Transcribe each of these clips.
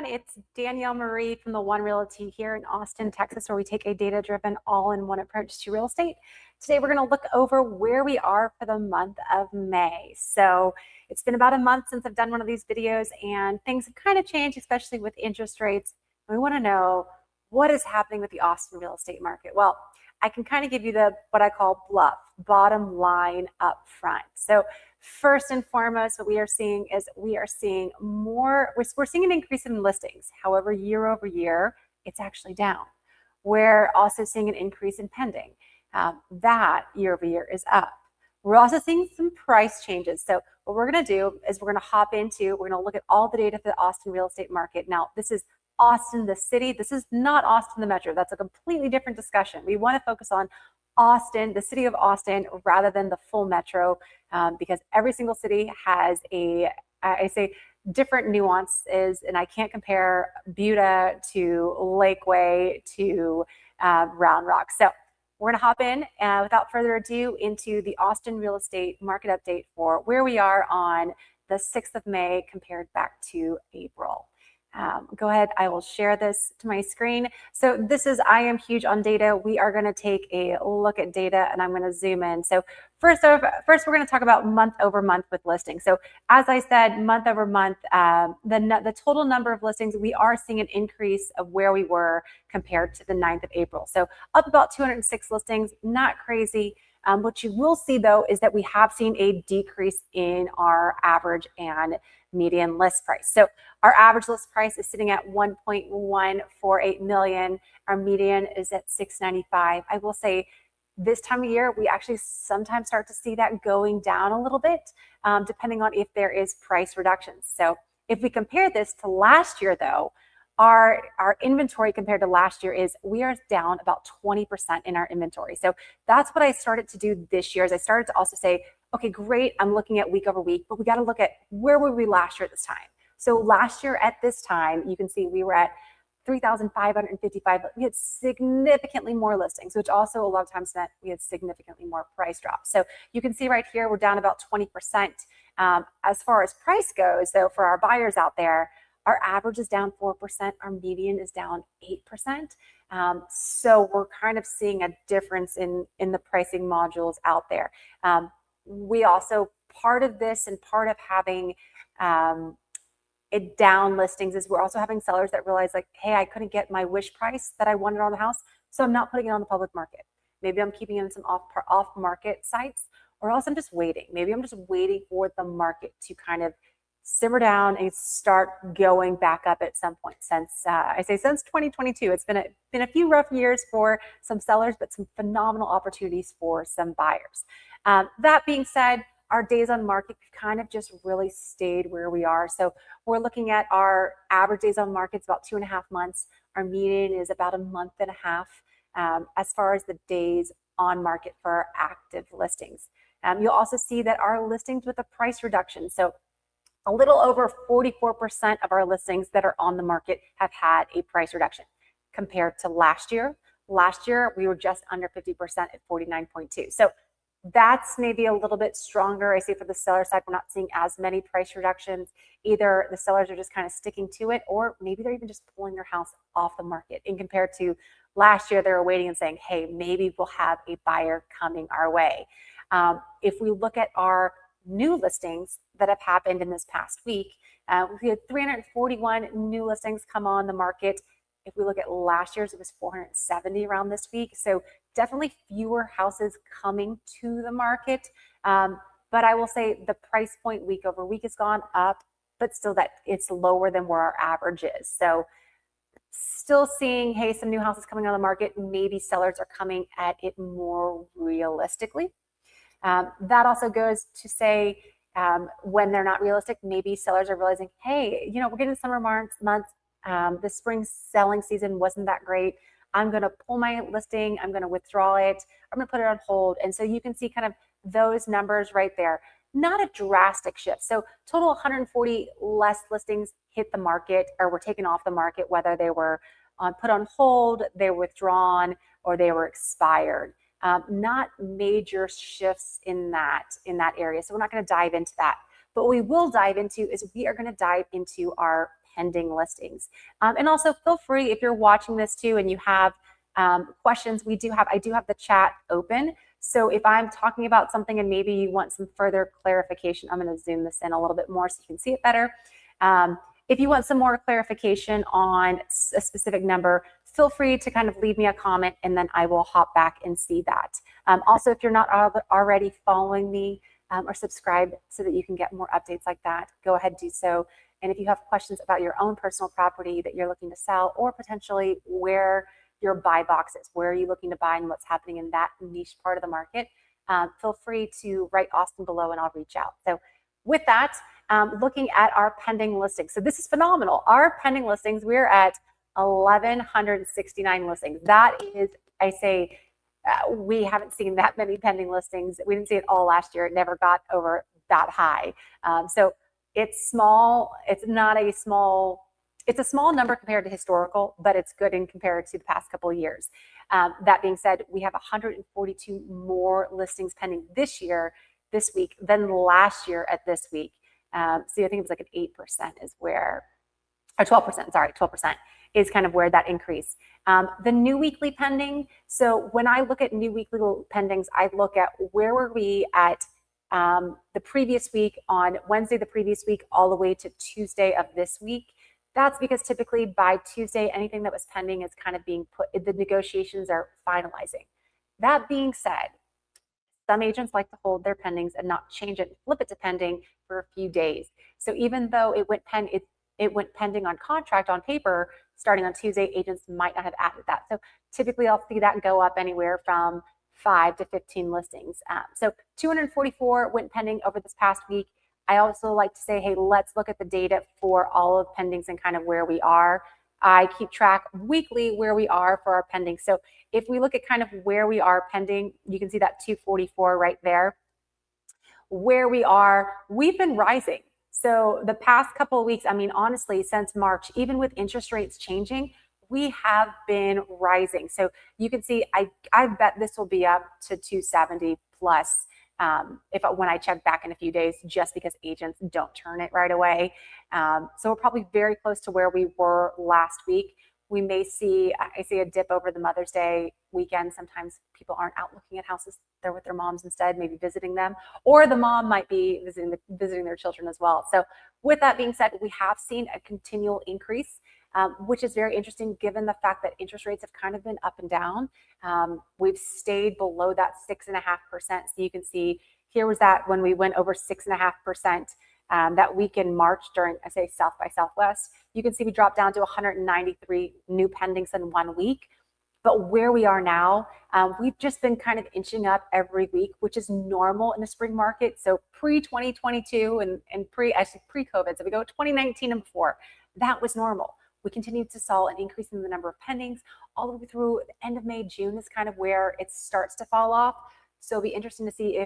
everyone. It's Danielle Marie from the One Realty here in Austin, Texas, where we take a data-driven all-in-one approach to real estate. Today, we're going to look over where we are for the month of May. So it's been about a month since I've done one of these videos, and things have kind of changed, especially with interest rates. We want to know what is happening with the Austin real estate market. Well, I can kind of give you what I call bluff, bottom line up front. So first and foremost, what we are seeing is we're seeing an increase in listings. However, year over year, it's actually down. We're also seeing an increase in pending. That year over year is up. We're also seeing some price changes. So what we're going to do is we're going to look at all the data for the Austin real estate market. Now, this is Austin, the city. This is not Austin, the metro. That's a completely different discussion. We want to focus on Austin, the city of Austin, rather than the full metro, because every single city has different nuances, and I can't compare Buda to Lakeway to Round Rock. So we're going to hop in without further ado into the Austin real estate market update for where we are on the 6th of May compared back to April. Go ahead, I will share this to my screen. So I am huge on data. We are going to take a look at data, and I'm going to zoom in. So first we're going to talk about month over month with listings. So as I said, month over month, the total number of listings, we are seeing an increase of where we were compared to the 9th of April. So up about 206 listings, not crazy. What you will see, though, is that we have seen a decrease in our average and median list price. So our average list price is sitting at $1.148 million. Our median is at $695. I will say this time of year, we actually sometimes start to see that going down a little bit, depending on if there is price reductions. So if we compare this to last year, though, our inventory compared to last year we are down about 20% in our inventory. So that's what I started to do this year, is I started to also say, okay, great, I'm looking at week over week, but we got to look at where were we last year at this time. So last year at this time, you can see we were at 3,555, but we had significantly more listings, which also a lot of times meant we had significantly more price drops. So you can see right here, we're down about 20%. As far as price goes, though, for our buyers out there, our average is down 4%. Our median is down 8%. So we're kind of seeing a difference in the pricing modules out there. We also, part of this and part of having it down listings is we're also having sellers that realize, like, hey, I couldn't get my wish price that I wanted on the house, so I'm not putting it on the public market. Maybe I'm keeping it in some off market sites, or else I'm just waiting. Maybe I'm just waiting for the market to kind of simmer down and start going back up at some point. Since 2022, it's been a few rough years for some sellers, but some phenomenal opportunities for some buyers. That being said, our days on market kind of just really stayed where we are. So we're looking at our average days on market, it's about 2.5 months. Our median is about a month and a half as far as the days on market for our active listings. You'll also see that our listings with a price reduction, so a little over 44% of our listings that are on the market have had a price reduction compared to last year. Last year, we were just under 50% at 49.2. So that's maybe a little bit stronger. I say for the seller side, we're not seeing as many price reductions. Either the sellers are just kind of sticking to it, or maybe they're even just pulling their house off the market. And compared to last year, they were waiting and saying, hey, maybe we'll have a buyer coming our way. If we look at our new listings that have happened in this past week, we had 341 new listings come on the market. If we look at last year's, it was 470 around this week. So definitely fewer houses coming to the market. But I will say the price point week over week has gone up, but still that it's lower than where our average is. So still seeing, hey, some new houses coming on the market. Maybe sellers are coming at it more realistically. That also goes to say, when they're not realistic, maybe sellers are realizing, hey, we're getting summer months. The spring selling season wasn't that great. I'm going to pull my listing. I'm going to withdraw it. I'm going to put it on hold. And so you can see kind of those numbers right there. Not a drastic shift. So total 140 less listings hit the market or were taken off the market, whether they were put on hold, they were withdrawn, or they were expired. Not major shifts in that area. So we're not going to dive into that. But what we will dive into is we are going to dive into our pending listings. And also feel free, if you're watching this too and you have questions, I do have the chat open. So if I'm talking about something and maybe you want some further clarification, I'm going to zoom this in a little bit more so you can see it better. If you want some more clarification on a specific number, feel free to kind of leave me a comment and then I will hop back and see that. Also, if you're not already following me or subscribed so that you can get more updates like that, go ahead, do so. And if you have questions about your own personal property that you're looking to sell, or potentially where your buy box is, where are you looking to buy and what's happening in that niche part of the market, feel free to write Austin below and I'll reach out. So with that, looking at our pending listings. So this is phenomenal. Our pending listings, we're at 1,169 listings. That is, I say, we haven't seen that many pending listings. We didn't see it all last year. It never got over that high. So it's small. It's not a small, it's a small number compared to historical, but it's good in compared to the past couple of years. That being said, we have 142 more listings pending this week than last year at this week. So I think it was like an 8% is where, or 12%, sorry, 12% is kind of where that increase. The new weekly pending, so when I look at new weekly pendings, I look at where were we at the previous week on Wednesday the previous week all the way to Tuesday of this week. That's because typically by Tuesday, anything that was pending is kind of being put, the negotiations are finalizing. That being said, some agents like to hold their pendings and not change it and flip it to pending for a few days. So even though it went pending on contract on paper starting on Tuesday, agents might not have added that. So typically I'll see that go up anywhere from 5 to 15 listings. So 244 went pending over this past week. I also like to say, hey, let's look at the data for all of pendings and kind of where we are. I keep track weekly where we are for our pending. So if we look at kind of where we are pending, you can see that 244 right there. Where we are, we've been rising. So the past couple of weeks, I mean, honestly, since March, even with interest rates changing, we have been rising. So you can see, I bet this will be up to 270 plus when I check back in a few days, just because agents don't turn it right away. So we're probably very close to where we were last week. We may see, I see a dip over the Mother's Day weekend. Sometimes people aren't out looking at houses. They're with their moms instead, maybe visiting them, or the mom might be visiting their children as well. So with that being said, we have seen a continual increase, which is very interesting given the fact that interest rates have kind of been up and down. We've stayed below that 6.5%. So you can see here was that when we went over 6.5%. That week in March during, I say, South by Southwest, you can see we dropped down to 193 new pendings in 1 week. But where we are now, we've just been kind of inching up every week, which is normal in the spring market. So pre-2022 and pre-COVID, so we go 2019 and before, that was normal. We continued to saw an increase in the number of pendings all the way through the end of May. June is kind of where it starts to fall off. So it'll be interesting to see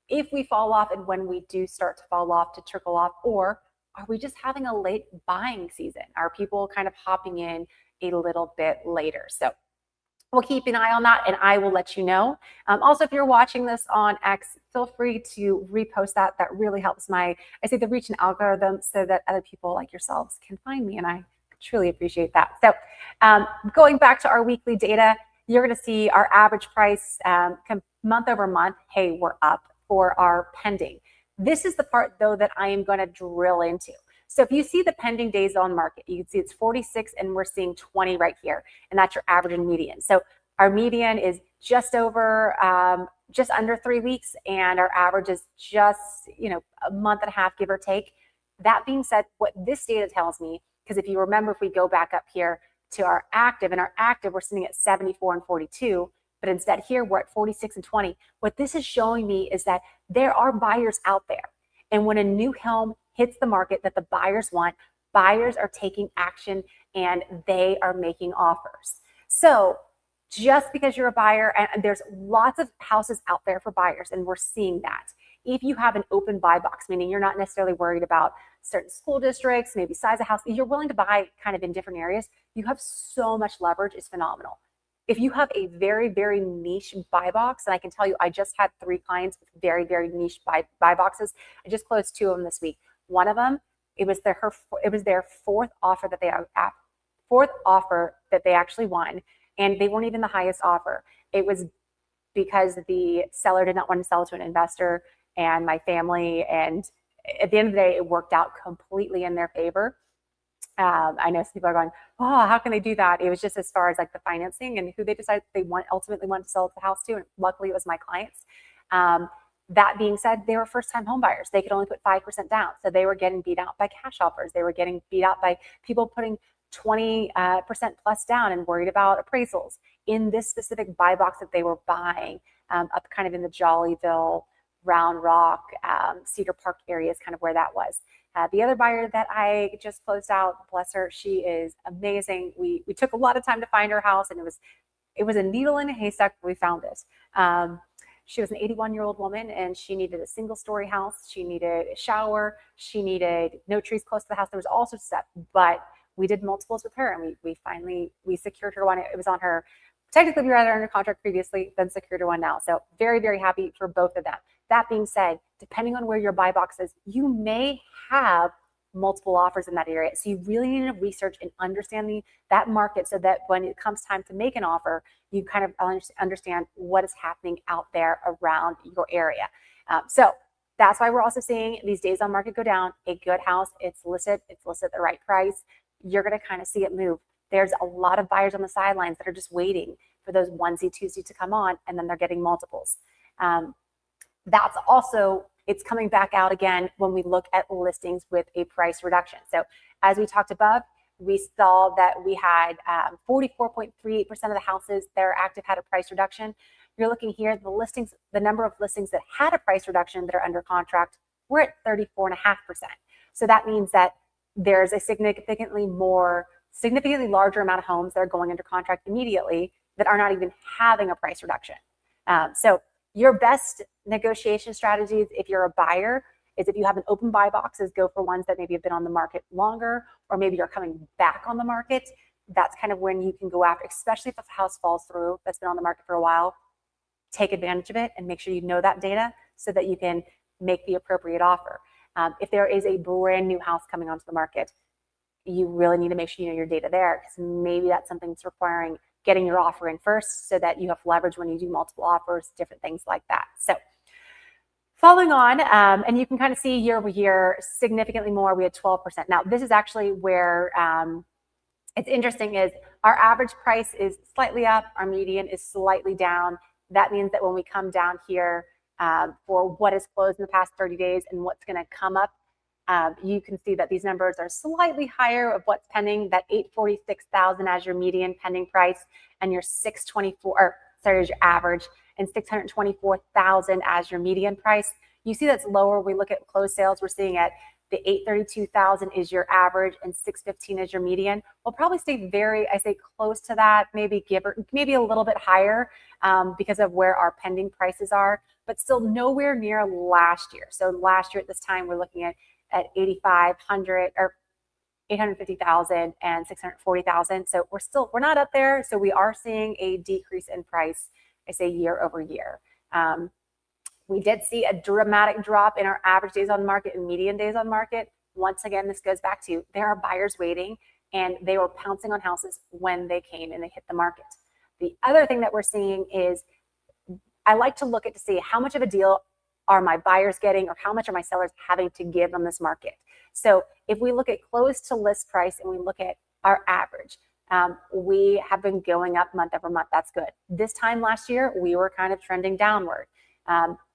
if we fall off and when we do start to fall off to trickle off, or are we just having a late buying season? Are people kind of hopping in a little bit later? So we'll keep an eye on that and I will let you know. Also, if you're watching this on X, feel free to repost that. That really helps the reach and algorithm so that other people like yourselves can find me, and I truly appreciate that. So going back to our weekly data, you're going to see our average price month over month. Hey, we're up for our pending. This is the part though that I am going to drill into. So if you see the pending days on market, you can see it's 46 and we're seeing 20 right here, and that's your average and median. So our median is just over, just under 3 weeks, and our average is just, a month and a half, give or take. That being said, what this data tells me, because if you remember, if we go back up here to our active, and our active, we're sitting at 74 and 42. But instead here we're at 46 and 20. What this is showing me is that there are buyers out there. And when a new home hits the market that the buyers want, buyers are taking action and they are making offers. So just because you're a buyer, and there's lots of houses out there for buyers, and we're seeing that. If you have an open buy box, meaning you're not necessarily worried about certain school districts, maybe size of house, you're willing to buy kind of in different areas, you have so much leverage, it's phenomenal. If you have a very, very niche buy box, and I can tell you, I just had 3 clients with very, very niche buy boxes. I just closed 2 of them this week. One of them, It was their fourth offer that they actually won, and they weren't even the highest offer. It was because the seller did not want to sell to an investor and my family, and at the end of the day, it worked out completely in their favor. I know some people are going, oh, how can they do that? It was just as far as like the financing and who they decided they ultimately wanted to sell the house to. And luckily it was my clients. That being said, they were first-time home buyers. They could only put 5% down. So they were getting beat out by cash offers. They were getting beat out by people putting 20% plus down and worried about appraisals. In this specific buy box that they were buying, up kind of in the Jollyville, Round Rock, Cedar Park area is kind of where that was. The other buyer that I just closed out, bless her, she is amazing. We took a lot of time to find her house, and it was a needle in a haystack, but we found it. She was an 81-year-old woman, and she needed a single-story house. She needed a shower. She needed no trees close to the house. There was all sorts of stuff, but we did multiples with her, and we finally secured her one. It was on her. Technically, we were under contract previously, then secured her one now. So very, very happy for both of them. That being said, depending on where your buy box is, you may have multiple offers in that area. So you really need to research and understand that market so that when it comes time to make an offer, you kind of understand what is happening out there around your area. So that's why we're also seeing these days on market go down. A good house, it's listed at the right price. You're going to kind of see it move. There's a lot of buyers on the sidelines that are just waiting for those onesie, twosie to come on, and then they're getting multiples. That's also, it's coming back out again when we look at listings with a price reduction. So as we talked above, we saw that we had 44.38% of the houses that are active had a price reduction. You're looking here, the number of listings that had a price reduction that are under contract, we're at 34.5%. So that means that there's a significantly larger amount of homes that are going under contract immediately that are not even having a price reduction. So your best negotiation strategies, if you're a buyer, is if you have an open buy box, is go for ones that maybe have been on the market longer, or maybe you're coming back on the market. That's kind of when you can go after, especially if a house falls through that's been on the market for a while. Take advantage of it and make sure you know that data so that you can make the appropriate offer. If there is a brand new house coming onto the market, you really need to make sure you know your data there, because maybe that's something that's requiring getting your offer in first so that you have leverage when you do multiple offers, different things like that. So following on, and you can kind of see year over year, significantly more, we had 12%. Now, this is actually where it's interesting is our average price is slightly up, our median is slightly down. That means that when we come down here for what is closed in the past 30 days and what's going to come up, you can see that these numbers are slightly higher of what's pending, that 846,000 as your median pending price, and your as your average, and 624,000 as your median price. You see that's lower. We look at closed sales, we're seeing at the 832,000 is your average and 615 is your median. We'll probably stay close to that, maybe a little bit higher because of where our pending prices are, but still nowhere near last year. So last year at this time, we're looking at 8,500 or 850,000 and 640,000. So we're not up there. So we are seeing a decrease in price, year over year. We did see a dramatic drop in our average days on market and median days on market. Once again, this goes back to there are buyers waiting, and they were pouncing on houses when they came and they hit the market. The other thing that we're seeing is I like to look at to see how much of a deal are my buyers getting, or how much are my sellers having to give on this market. So if we look at close to list price and we look at our average, we have been going up month over month. That's good. This time last year, we were kind of trending downward.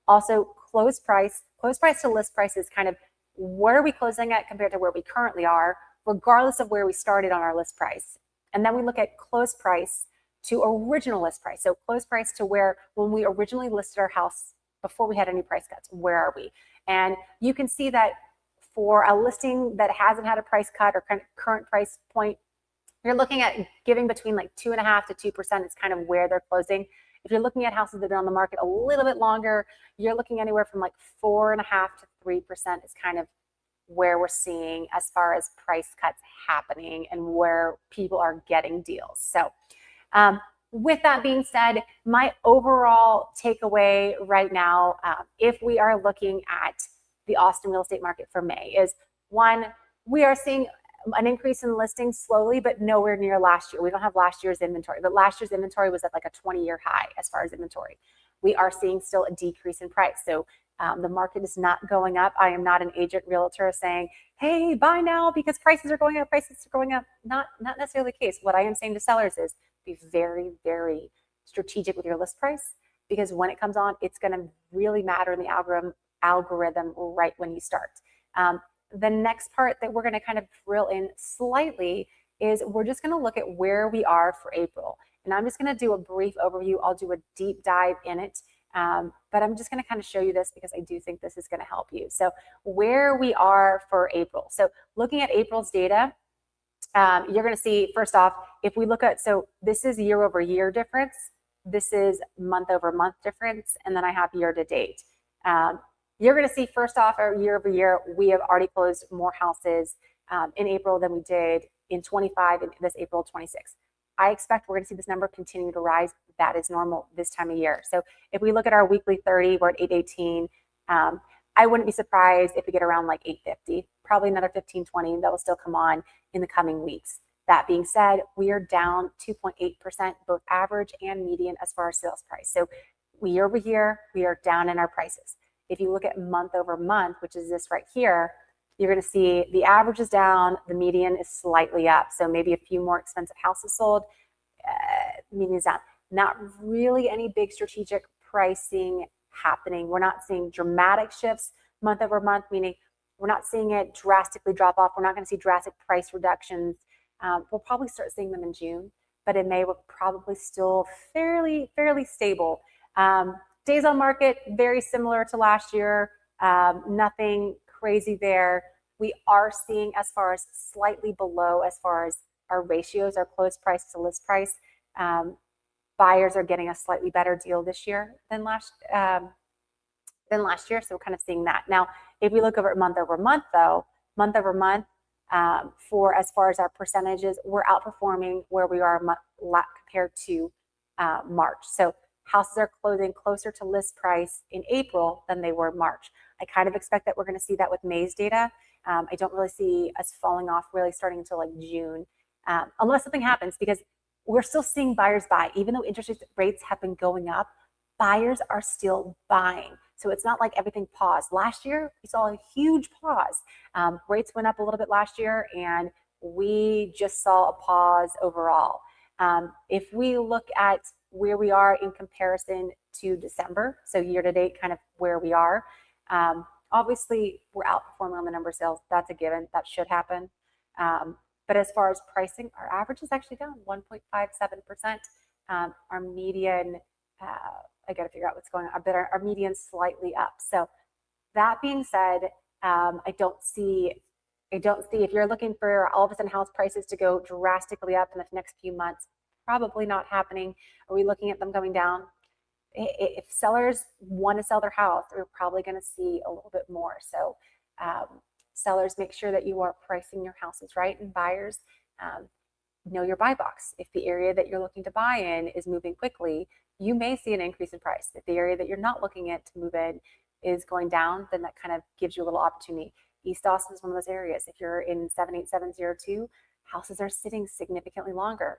Also, close price to list price is kind of where are we closing at compared to where we currently are, regardless of where we started on our list price. And then we look at close price to original list price. So close price to where when we originally listed our house before we had any price cuts, where are we? And you can see that for a listing that hasn't had a price cut or current price point, you're looking at giving between like 2.5% to 2% is kind of where they're closing. If you're looking at houses that have been on the market a little bit longer, you're looking anywhere from like 4.5% to 3% is kind of where we're seeing as far as price cuts happening and where people are getting deals. So with that being said, my overall takeaway right now, if we are looking at the Austin real estate market for May, is one, we are seeing an increase in listings slowly, but nowhere near last year. We don't have last year's inventory, but last year's inventory was at like a 20-year high as far as inventory. We are seeing still a decrease in price. So the market is not going up. I am not an agent realtor saying, hey, buy now because prices are going up, prices are going up. Not necessarily the case. What I am saying to sellers is be very, very strategic with your list price, because when it comes on, it's going to really matter in the algorithm right when you start. The next part that we're going to kind of drill in slightly is we're just going to look at where we are for April. And I'm just going to do a brief overview. I'll do a deep dive in it. But I'm just going to kind of show you this because I do think this is going to help you. So where we are for April. So looking at April's data, you're going to see, first off, if we look at, so this is year over year difference. This is month over month difference. And then I have year to date. You're going to see, first off, our year over year, we have already closed more houses in April than we did in 25 and this April 26. I expect we're going to see this number continue to rise. That is normal this time of year. So if we look at our weekly 30, we're at 818. I wouldn't be surprised if we get around like 850, probably another 1520 that will still come on in the coming weeks. That being said, we are down 2.8%, both average and median as far as sales price. So year over year, we are down in our prices. If you look at month over month, which is this right here, you're going to see the average is down, the median is slightly up. So maybe a few more expensive houses sold, median is down. Not really any big strategic pricing happening. We're not seeing dramatic shifts month over month, meaning we're not seeing it drastically drop off. We're not going to see drastic price reductions. We'll probably start seeing them in June, but in May, we're probably still fairly stable. Days on market, very similar to last year. Nothing crazy there. We are seeing as far as slightly below as far as our ratios, our closed price to list price. Buyers are getting a slightly better deal this year than last year. So we're kind of seeing that. Now, if we look over month over month, though, month over month, for as far as our percentages, we're outperforming where we are compared to March. So houses are closing closer to list price in April than they were March. I kind of expect that we're going to see that with May's data. I don't really see us falling off really starting until like June, unless something happens, because we're still seeing buyers buy. Even though interest rates have been going up, buyers are still buying. So it's not like everything paused. Last year, we saw a huge pause. Rates went up a little bit last year, and we just saw a pause overall. If we look at where we are in comparison to December, so year to date, kind of where we are, obviously we're outperforming on the number of sales. That's a given. That should happen. But as far as pricing, our average is actually down 1.57%. Our median, I got to figure out what's going on, but our median's slightly up. So that being said, I don't see if you're looking for all of a sudden house prices to go drastically up in the next few months, probably not happening. Are we looking at them going down? If sellers want to sell their house, we're probably going to see a little bit more. So sellers, make sure that you are pricing your houses right, and buyers, know your buy box. If the area that you're looking to buy in is moving quickly, you may see an increase in price. If the area that you're not looking at to move in is going down, then that kind of gives you a little opportunity. East Austin is one of those areas. If you're in 78702, houses are sitting significantly longer.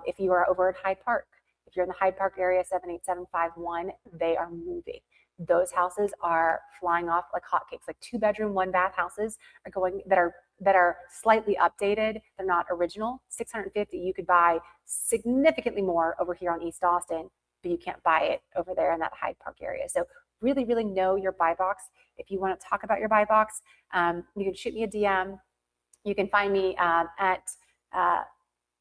If you are over at Hyde Park, if you're in the Hyde Park area, 78751, they are moving. Those houses are flying off like hotcakes. Like 2-bedroom, 1-bath houses are going that are slightly updated. They're not original. 650, you could buy significantly more over here on East Austin, but you can't buy it over there in that Hyde Park area. So really, really know your buy box. If you want to talk about your buy box, you can shoot me a DM. You can find me at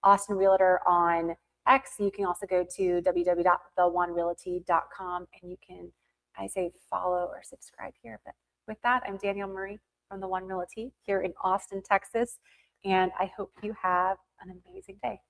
Austin Realtor on X. You can also go to www.theonerealty.com, and you can, I say, follow or subscribe here. But with that, I'm Danielle Marie from The One Realty here in Austin, Texas, and I hope you have an amazing day.